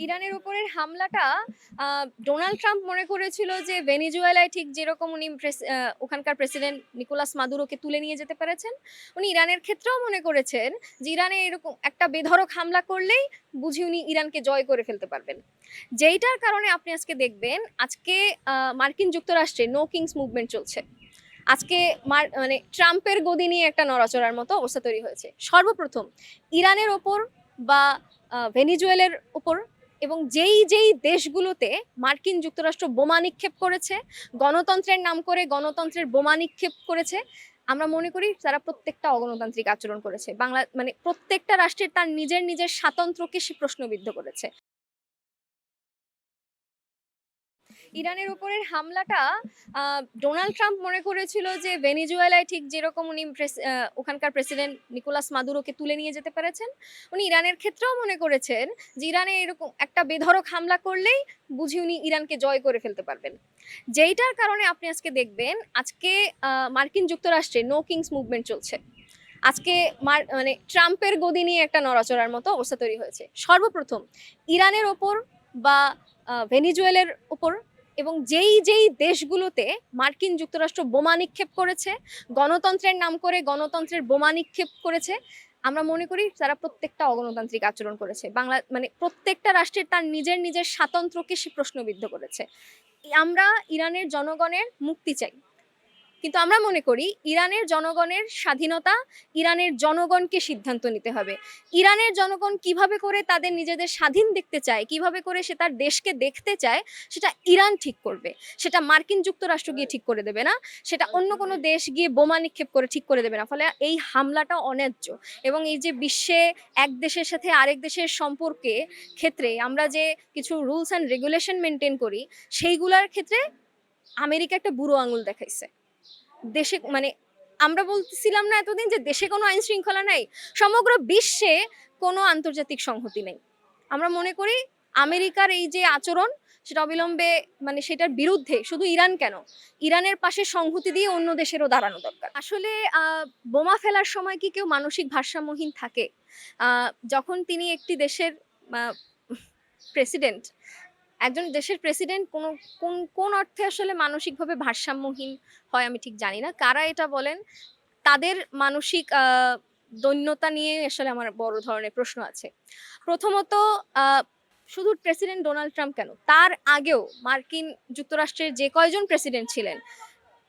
ইরানের উপরের হামলাটা Donald Trump মনে করেছিল যে ভেনেজুয়েলায় ঠিক যেরকম উনি ওখানকার প্রেসিডেন্ট নিকোলাস মাদুরোকে তুলে নিয়ে যেতে পেরেছেন, উনি ইরানের ক্ষেত্রেও মনে করেছেন যে ইরানে এরকম একটা বেধড়ক হামলা করলেই বুঝি উনি ইরানকে জয় করে ফেলতে পারবেন। যেইটার কারণে আপনি আজকে দেখবেন আজকে মার্কিন যুক্তরাষ্ট্রে নো কিংস মুভমেন্ট চলছে। আজকে মানে ট্রাম্পের গদি নিয়ে একটা নড়াচড়ার মতো অবস্থা তৈরি হয়েছে। সর্বপ্রথম ইরানের ওপর বা ভেনিজুয়েলের উপর এবং যেই যেই দেশগুলোতে মার্কিন যুক্তরাষ্ট্র বোমা নিক্ষেপ করেছে, গণতন্ত্রের নাম করে গণতন্ত্রের বোমা নিক্ষেপ করেছে, আমরা মনে করি তারা প্রত্যেকটা অগণতান্ত্রিক আচরণ করেছে। বাংলা মানে প্রত্যেকটা রাষ্ট্রের তার নিজের নিজের স্বাতন্ত্র্যকে সে প্রশ্নবিদ্ধ করেছে। ইরানের উপরের হামলাটা ডোনাল্ড ট্রাম্প মনে করেছিল যে ভেনেজুয়েলায় ঠিক যেরকম উনি ওখানকার প্রেসিডেন্ট নিকোলাস মাদুরোকে তুলে নিয়ে যেতে পেরেছেন, উনি ইরানের ক্ষেত্রেও মনে করেছেন যে ইরানে এরকম একটা বেধড়ক হামলা করলেই বুঝি উনি ইরানকে জয় করে ফেলতে পারবেন। যেইটার কারণে আপনি আজকে দেখবেন আজকে মার্কিন যুক্তরাষ্ট্রে নো কিংস মুভমেন্ট চলছে। আজকে মানে ট্রাম্পের গদি নিয়ে একটা নড়াচড়ার মতো অবস্থা তৈরি হয়েছে। সর্বপ্রথম ইরানের ওপর বা ভেনিজুয়েলের উপর এবং যেই যেই দেশগুলোতে মার্কিন যুক্তরাষ্ট্র বোমা নিক্ষেপ করেছে, গণতন্ত্রের নাম করে গণতন্ত্রের বোমা নিক্ষেপ করেছে, আমরা মনে করি তারা প্রত্যেকটা অগণতান্ত্রিক আচরণ করেছে। বাংলা মানে প্রত্যেকটা রাষ্ট্রের তার নিজের নিজের স্বাতন্ত্র্যকে সে প্রশ্নবিদ্ধ করেছে। আমরা ইরানের জনগণের মুক্তি চাই, কিন্তু আমরা মনে করি ইরানের জনগণের স্বাধীনতা ইরানের জনগণকে সিদ্ধান্ত নিতে হবে। ইরানের জনগণ কিভাবে করে তাদের নিজেদের স্বাধীন দেখতে চায়, কিভাবে করে সে তার দেশকে দেখতে চায়, সেটা ইরান ঠিক করবে। সেটা মার্কিন যুক্তরাষ্ট্র গিয়ে ঠিক করে দেবে না, সেটা অন্য কোনো দেশ গিয়ে বোমা নিক্ষেপ করে ঠিক করে দেবে না। ফলে এই হামলাটা অন্যায্য। এবং এই যে বিশ্বে এক দেশের সাথে আরেক দেশের সম্পর্কে ক্ষেত্রে আমরা যে কিছু রুলস অ্যান্ড রেগুলেশন মেনটেন করি, সেইগুলোর ক্ষেত্রে আমেরিকা একটা বুড়ো আঙুল দেখাইছে। দেশে মানে আমরা বলতেছিলাম না এতদিন যে দেশে কোনো আইন শৃঙ্খলা নাই, সমগ্র বিশ্বে কোনো আন্তর্জাতিক সংহতি নেই। আমরা মনে করি আমেরিকার এই যে আচরণ, সেটা অবিলম্বে মানে সেটার বিরুদ্ধে শুধু ইরান কেন, ইরানের পাশে সংহতি দিয়ে অন্য দেশেরও দাঁড়ানো দরকার। আসলে বোমা ফেলার সময় কি কেউ মানসিক ভারসাম্যহীন থাকে? যখন তিনি একটি দেশের প্রেসিডেন্ট, একজন দেশের প্রেসিডেন্ট কোন কোন অর্থে আসলে মানসিকভাবে ভারসাম্যহীন হয় আমি ঠিক জানি না। কারা এটা বলেন, তাদের মানসিক দৈন্যতা নিয়ে আসলে আমার বড় ধরনের প্রশ্ন আছে। প্রথমত আ শুধু প্রেসিডেন্ট ডোনাল্ড ট্রাম্প কেন, তার আগেও মার্কিন যুক্তরাষ্ট্রের যে কয়জন প্রেসিডেন্ট ছিলেন,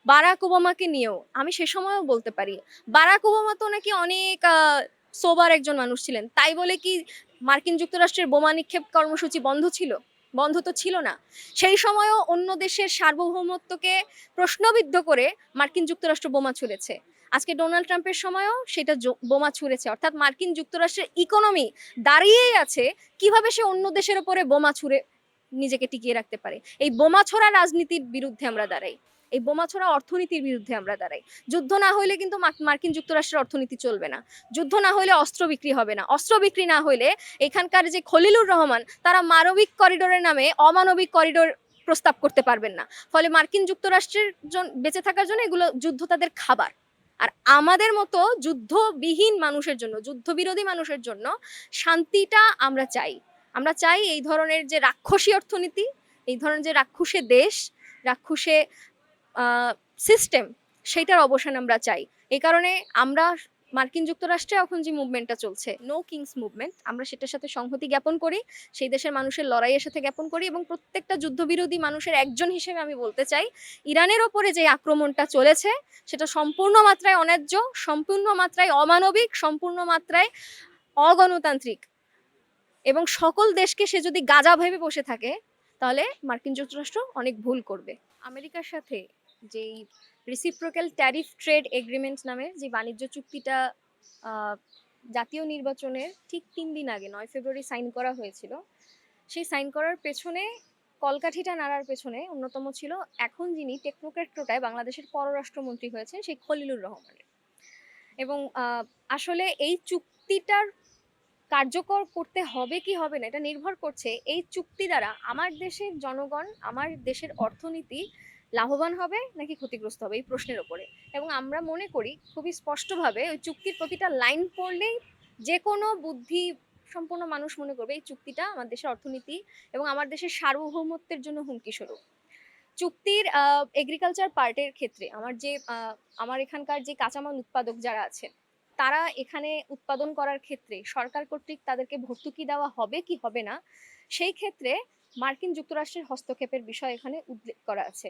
বারাক ওবামাকে নিয়েও আমি সে সময়ও বলতে পারি। বারাক ওবামা তো নাকি অনেক সোবার একজন মানুষ ছিলেন। তাই বলে কি মার্কিন যুক্তরাষ্ট্রের বোমা নিক্ষেপ কর্মসূচি বন্ধ ছিল? বন্ধ তো ছিল না। সেই সময়ও অন্য দেশের সার্বভৌমত্বকে প্রশ্নবিদ্ধ করে মার্কিন যুক্তরাষ্ট্র বোমা ছুঁড়েছে। আজকে ডোনাল্ড ট্রাম্পের সময়ও সেটা বোমা ছুঁড়েছে। অর্থাৎ মার্কিন যুক্তরাষ্ট্রের ইকোনমি দাঁড়িয়েই আছে কিভাবে সে অন্য দেশের উপরে বোমা ছুঁড়ে নিজেকে টিকিয়ে রাখতে পারে। এই বোমা ছোড়া রাজনীতির বিরুদ্ধে আমরা দাঁড়াই। এই বোমা ছোড়া অর্থনীতির বিরুদ্ধে আমরা দাঁড়াই। যুদ্ধ না হইলে কিন্তু মার্কিন যুক্তরাষ্ট্রের অর্থনীতি চলবে না। যুদ্ধ না হইলে অস্ত্র বিক্রি হবে না। অস্ত্র বিক্রি না হইলে এখানকার যে খলিলুর রহমান, তারা মানবিক করিডোরের নামে অমানবিক করিডোর প্রস্তাব করতে পারবেন না। ফলে মার্কিন যুক্তরাষ্ট্রের বেঁচে থাকার জন্য এগুলো যুদ্ধ তাদের খাবার। আর আমাদের মতো যুদ্ধবিহীন মানুষের জন্য, যুদ্ধবিরোধী মানুষের জন্য শান্তিটা আমরা চাই। আমরা চাই এই ধরনের যে রাক্ষসী অর্থনীতি, এই ধরনের যে রাক্ষসে দেশ, রাক্ষসে সিস্টেম, সেইটার অবসান আমরা চাই। এই কারণে আমরা মার্কিন যুক্তরাষ্ট্রে এখন যে মুভমেন্টটা চলছে নো কিংস মুভমেন্ট, আমরা সেটার সাথে সংহতি জ্ঞাপন করি, সেই দেশের মানুষের লড়াইয়ের সাথে জ্ঞাপন করি এবং প্রত্যেকটা যুদ্ধবিরোধী মানুষের একজন হিসেবে আমি বলতে চাই ইরানের ওপরে যে আক্রমণটা চলেছে সেটা সম্পূর্ণ মাত্রায় অন্যায্য, সম্পূর্ণ মাত্রায় অমানবিক, সম্পূর্ণ মাত্রায় অগণতান্ত্রিক। এবং সকল দেশকে সে যদি গাজা ভেবে বসে থাকে, তাহলে মার্কিন যুক্তরাষ্ট্র অনেক ভুল করবে। আমেরিকার সাথে যেই রিসিপ্রোক্যাল ট্যারিফ ট্রেড এগ্রিমেন্ট নামে যে বাণিজ্য চুক্তিটা জাতীয় নির্বাচনের ঠিক ৩ দিন আগে ৯ ফেব্রুয়ারি সাইন করা হয়েছিল, সেই সাইন করার পেছনে কলকাঠিটা নাড়ার পেছনে অন্যতম ছিল এখন যিনি টেকনোক্র্যাট টোটায় বাংলাদেশের পররাষ্ট্রমন্ত্রী হয়েছেন সেই খলিলুর রহমানের। এবং আসলে এই চুক্তিটার কার্যকর করতে হবে কি হবে না এটা নির্ভর করছে এই চুক্তি দ্বারা আমার দেশের জনগণ, আমার দেশের অর্থনীতি লাভবান হবে নাকি ক্ষতিগ্রস্ত হবে এই প্রশ্নের উপরে। এবং আমরা মনে করি খুবই স্পষ্টভাবে ওই চুক্তির প্রতিটা লাইন পড়লেই যে কোনো বুদ্ধি সম্পূর্ণ মানুষ মনে করবে এই চুক্তিটা আমার দেশের অর্থনীতি এবং আমার দেশের সার্বভৌমত্বের জন্য হুমকি স্বরূপ। চুক্তির এগ্রিকালচার পার্টের ক্ষেত্রে আমার এখানকার যে কাঁচামাল উৎপাদক যারা আছে, তারা এখানে উৎপাদন করার ক্ষেত্রে সরকার কর্তৃক তাদেরকে ভর্তুকি দেওয়া হবে কি হবে না, সেই ক্ষেত্রে মার্কিন যুক্তরাষ্ট্রের হস্তক্ষেপের বিষয় এখানে উল্লেখ করা আছে।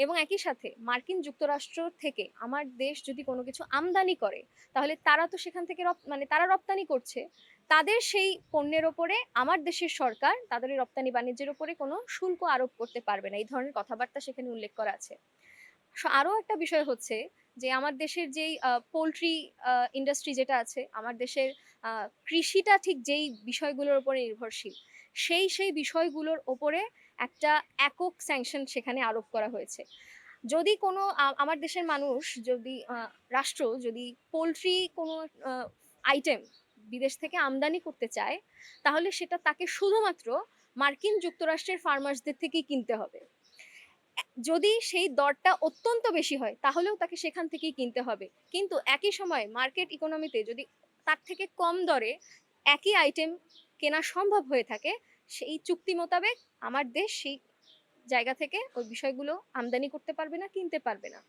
এবং একই সাথে মার্কিন যুক্তরাষ্ট্র থেকে আমার দেশ যদি কোনো কিছু আমদানি করে, তাহলে তারা তো সেখান থেকে তারা রপ্তানি করছে, তাদের সেই পণ্যের ওপরে আমার দেশের সরকার তাদের এই রপ্তানি বাণিজ্যের উপরে কোনো শুল্ক আরোপ করতে পারবে না। এই ধরনের কথাবার্তা সেখানে উল্লেখ করা আছে। আরো একটা বিষয় হচ্ছে যে আমার দেশের যেই পোল্ট্রি ইন্ডাস্ট্রি যেটা আছে, আমার দেশের কৃষিটা ঠিক যেই বিষয়গুলোর উপরে নির্ভরশীল, সেই বিষয়গুলোর ওপরে একটা একক স্যাংশন সেখানে আরোপ করা হয়েছে। যদি কোনো আমার দেশের মানুষ যদি রাষ্ট্র যদি পোল্ট্রি কোনো আইটেম বিদেশ থেকে আমদানি করতে চায়, তাহলে সেটা তাকে শুধুমাত্র মার্কিন যুক্তরাষ্ট্রের ফার্মার্সদের থেকেই কিনতে হবে। যদি সেই দরটা অত্যন্ত বেশি হয় তাহলেও তাকে সেখান থেকেই কিনতে হবে। কিন্তু একই সময় মার্কেট ইকোনমিতে যদি তার থেকে কম দরে একই আইটেম কেনা সম্ভব হয়ে থাকে, সেই চুক্তি মোতাবেক আমার দেশ সেই জায়গা থেকে ওই বিষয়গুলো আমদানি করতে পারবে না, কিনতে পারবে না।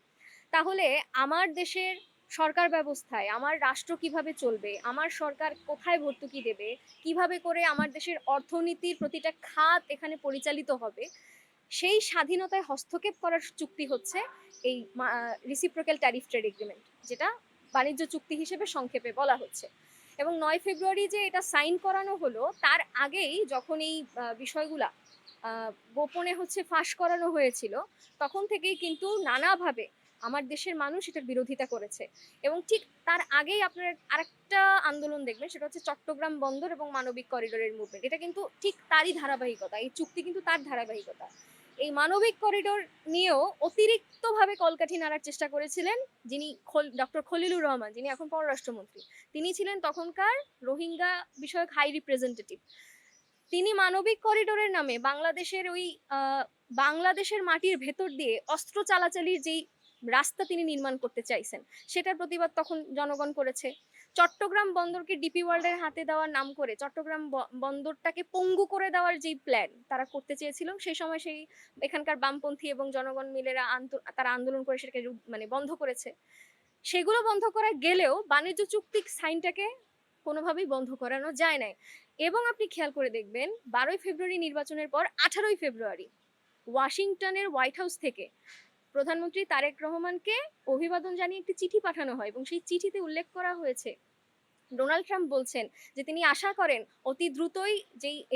তাহলে আমার দেশের সরকার ব্যবস্থায় আমার রাষ্ট্র কিভাবে চলবে, আমার সরকার কোথায় ভর্তুকি দেবে, কিভাবে করে আমার দেশের অর্থনীতির প্রতিটা খাত এখানে পরিচালিত হবে, সেই স্বাধীনতায় হস্তক্ষেপ করার চুক্তি হচ্ছে এই রিসিপ্রোক্যাল ট্যারিফ ট্রেড এগ্রিমেন্ট, যেটা বাণিজ্য চুক্তি হিসেবে সংক্ষেপে বলা হচ্ছে। এবং ৯ ফেব্রুয়ারি যে এটা সাইন করানো হলো, তার আগেই যখন এই বিষয়গুলা গোপনে ফাঁস করানো হয়েছিল, তখন থেকেই কিন্তু নানাভাবে আমার দেশের মানুষ এটার বিরোধিতা করেছে। এবং ঠিক তার আগেই আপনার আরেকটা আন্দোলন দেখবেন, সেটা হচ্ছে চট্টগ্রাম বন্দর এবং মানবিক করিডোরের মুভমেন্ট। এটা কিন্তু ঠিক তারই ধারাবাহিকতা, এই চুক্তি কিন্তু তার ধারাবাহিকতা। এই মানবিক করিডোর নিয়েও অতিরিক্তভাবে কলকাঠি নাড়ার চেষ্টা করেছিলেন যিনি ডক্টর খলিলুর রহমান, যিনি এখন পররাষ্ট্রমন্ত্রী। তিনি ছিলেন তখনকার রোহিঙ্গা বিষয়ক হাই রিপ্রেজেন্টেটিভ। তিনি মানবিক করিডোরের নামে বাংলাদেশের মাটির ভেতর দিয়ে অস্ত্র চালাচালির যেই রাস্তা তিনি নির্মাণ করতে চাইছেন, সেটার প্রতিবাদ তখন জনগণ করেছে। চট্টগ্রাম বন্দরকে ডিপি ওয়ার্ল্ডের হাতে দেওয়ার নাম করে চট্টগ্রাম বন্দরটাকে পঙ্গু করে দেওয়ার যেই প্ল্যান তারা করতে চেয়েছিল, সেই সময় সেই এখানকার বামপন্থী এবং জনগণ মিলেরা তারা আন্দোলন করে সেটাকে বন্ধ করেছে। সেগুলো বন্ধ করা গেলেও বাণিজ্য চুক্তি সাইনটাকে কোনোভাবেই বন্ধ করানো যায় নাই। এবং আপনি খেয়াল করে দেখবেন ১২ই ফেব্রুয়ারি নির্বাচনের পর ১৮ই ফেব্রুয়ারি ওয়াশিংটনের হোয়াইট হাউস থেকে প্রধানমন্ত্রী তারেক রহমানকে অভিবাদন জানিয়ে একটি চিঠি পাঠানো হয়, এবং সেই চিঠিতে উল্লেখ করা হয়েছে ডোনাল্ড ট্রাম্প বলছেন যে তিনি আশা করেন অতি দ্রুতই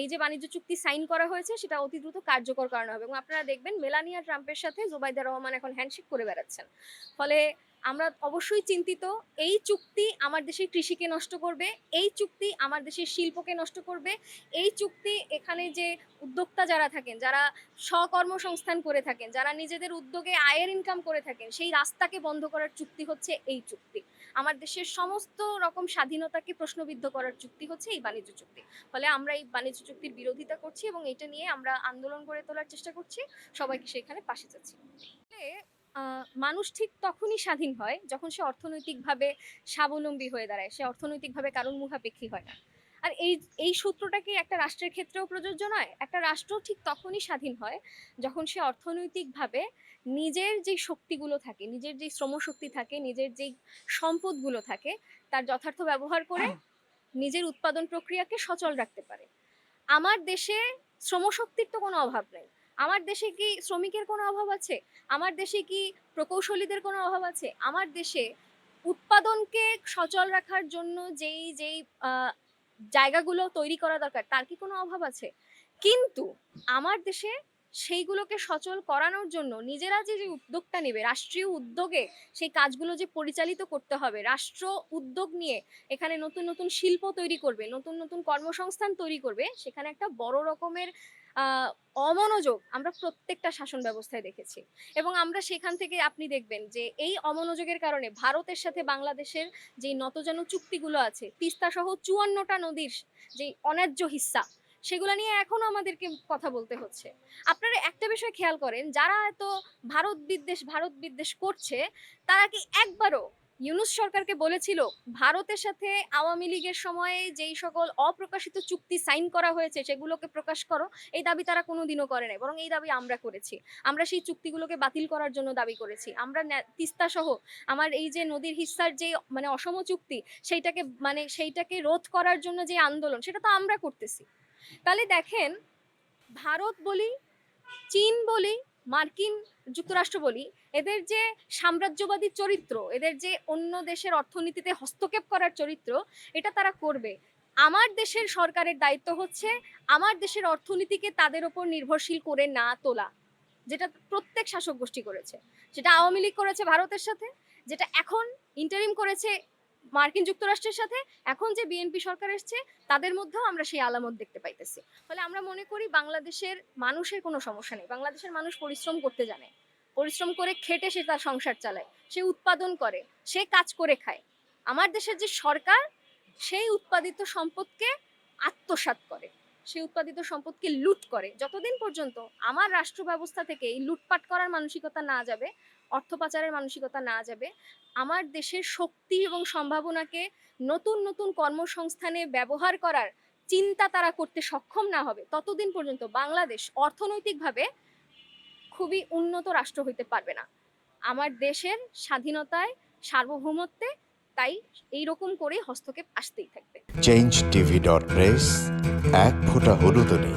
এই যে বাণিজ্য চুক্তি সাইন করা হয়েছে সেটা অতি দ্রুত কার্যকর করানো হবে। এবং আপনারা দেখবেন মেলানিয়া ট্রাম্পের সাথে জোবাইদা রহমান এখন হ্যান্ডশেক করে বেড়াচ্ছেন। ফলে আমরা অবশ্যই চিন্তিত। এই চুক্তি আমার দেশের কৃষিকে নষ্ট করবে, এই চুক্তি আমার দেশের শিল্পকে নষ্ট করবে, এই চুক্তি এখানে যে উদ্যোক্তা যারা থাকেন, যারা স্বকর্মসংস্থান করে থাকেন, যারা নিজেদের উদ্যোগে আয়ের ইনকাম করে থাকেন, সেই রাস্তাকে বন্ধ করার চুক্তি হচ্ছে এই চুক্তি। আমার দেশের সমস্ত রকম স্বাধীনতাকে প্রশ্নবিদ্ধ করার চুক্তি হচ্ছে এই বাণিজ্য চুক্তি। ফলে আমরা এই বাণিজ্য চুক্তির বিরোধিতা করছি এবং এটা নিয়ে আমরা আন্দোলন গড়ে তোলার চেষ্টা করছি, সবাইকে সেখানে পাশে যাচ্ছি। মানুষ ঠিক তখনই স্বাধীন হয় যখন সে অর্থনৈতিকভাবে স্বাবলম্বী হয়ে দাঁড়ায়, সে অর্থনৈতিকভাবে কারণ মুখাপেক্ষী হয় না। আর এই সূত্রটা কি একটা রাষ্ট্রের ক্ষেত্রেও প্রযোজ্য নয়? একটা রাষ্ট্র ঠিক তখনই স্বাধীন হয় যখন সে অর্থনৈতিকভাবে নিজের যে শক্তিগুলো থাকে, নিজের যে শ্রমশক্তি থাকে, নিজের যেই সম্পদগুলো থাকে, তার যথার্থ ব্যবহার করে নিজের উৎপাদন প্রক্রিয়াকে সচল রাখতে পারে। আমার দেশে শ্রমশক্তির তো কোনো অভাব নেই। আমার দেশে কি শ্রমিকের কোনো অভাব আছে? আমার দেশে কি প্রকৌশলীদের কোনো অভাব আছে? আমার দেশে উৎপাদনকে সচল রাখার জন্য যেই জায়গাগুলো তৈরি করা দরকার তার কি কোনো অভাব আছে? কিন্তু আমার দেশে সেইগুলোকে সচল করানোর জন্য নিজেরা যে উদ্যোগটা নেবে, রাষ্ট্রীয় উদ্যোগে সেই কাজগুলো যে পরিচালিত করতে হবে, রাষ্ট্র উদ্যোগ নিয়ে এখানে নতুন নতুন শিল্প তৈরি করবে, নতুন নতুন কর্মসংস্থান তৈরি করবে, সেখানে একটা বড় রকমের অমনোযোগ আমরা প্রত্যেকটা শাসন ব্যবস্থায় দেখেছি। এবং আমরা সেখান থেকে আপনি দেখবেন যে এই অমনোযোগের কারণে ভারতের সাথে বাংলাদেশের যে নতজানু চুক্তিগুলো আছে, তিস্তা সহ ৫৪টা নদীর যে অন্যায্য হিস্সা, সেগুলো নিয়ে এখনো আমাদেরকে কথা বলতে হচ্ছে। আপনারা একটা বিষয় খেয়াল করেন, যারা এত ভারত বিদ্বেষ করছে, তারা কি একবারও ইউনূস সরকারকে বলেছিল ভারতের সাথে আওয়ামী লীগের সময়ে যেই সকল অপ্রকাশিত চুক্তি সাইন করা হয়েছে সেগুলোকে প্রকাশ করো। এই দাবি তারা কোনোদিনও করে নাই, বরং এই দাবি আমরা করেছি। আমরা সেই চুক্তিগুলোকে বাতিল করার জন্য দাবি করেছি। আমরা তিস্তা সহ আমার এই যে নদীর হিস্সার যে মানে অসম চুক্তি, সেইটাকে রোধ করার জন্য যে আন্দোলন, সেটা তো আমরা করতেছি। তাহলে দেখেন, ভারত বলি, চীন বলি, মার্কিন যুক্তরাষ্ট্র বলি, এদের যে সাম্রাজ্যবাদী চরিত্র, এদের যে অন্য দেশের অর্থনীতিতে হস্তক্ষেপ করার চরিত্র, এটা তারা করবে। আমার দেশের সরকারের দায়িত্ব হচ্ছে আমার দেশের অর্থনীতিকে তাদের ওপর নির্ভরশীল করে না তোলা, যেটা প্রত্যেক শাসক গোষ্ঠী করেছে। সেটা আওয়ামী লীগ করেছে ভারতের সাথে, যেটা এখন ইন্টারিম করেছে মার্কিন যুক্তরাষ্ট্রের সাথে, এখন যে বিএনপি সরকার এসছে তাদের মধ্যেও আমরা সেই আলামত দেখতে পাইতেছি। ফলে আমরা মনে করি বাংলাদেশের মানুষের কোনো সমস্যা নেই। বাংলাদেশের মানুষ পরিশ্রম করতে জানে, পরিশ্রম করে খেটে সে তার সংসার চালায়, সে উৎপাদন করে, সে কাজ করে খায়। আমার দেশের যে সরকার, সেই উৎপাদিত সম্পদকে আত্মসাৎ করে, সেই উৎপাদিত সম্পদকে লুট করে। যতদিন পর্যন্ত আমার রাষ্ট্র ব্যবস্থা থেকে এই লুটপাট করার মানসিকতা না যাবে, অর্থ পাচারের মানসিকতা না যাবে, আমার দেশের শক্তি এবং সম্ভাবনাকে নতুন নতুন কর্মসংস্থানে ব্যবহার করার চিন্তা তারা করতে সক্ষম না হবে, ততদিন পর্যন্ত বাংলাদেশ অর্থনৈতিকভাবে খুবই উন্নত রাষ্ট্র হইতে পারবে না। আমার দেশের স্বাধীনতায়, সার্বভৌমত্বে তাই এইরকম করে হস্তক্ষেপ আসতেই থাকবে। changeTV.press, এক ফোঁটা হলুদও নেই।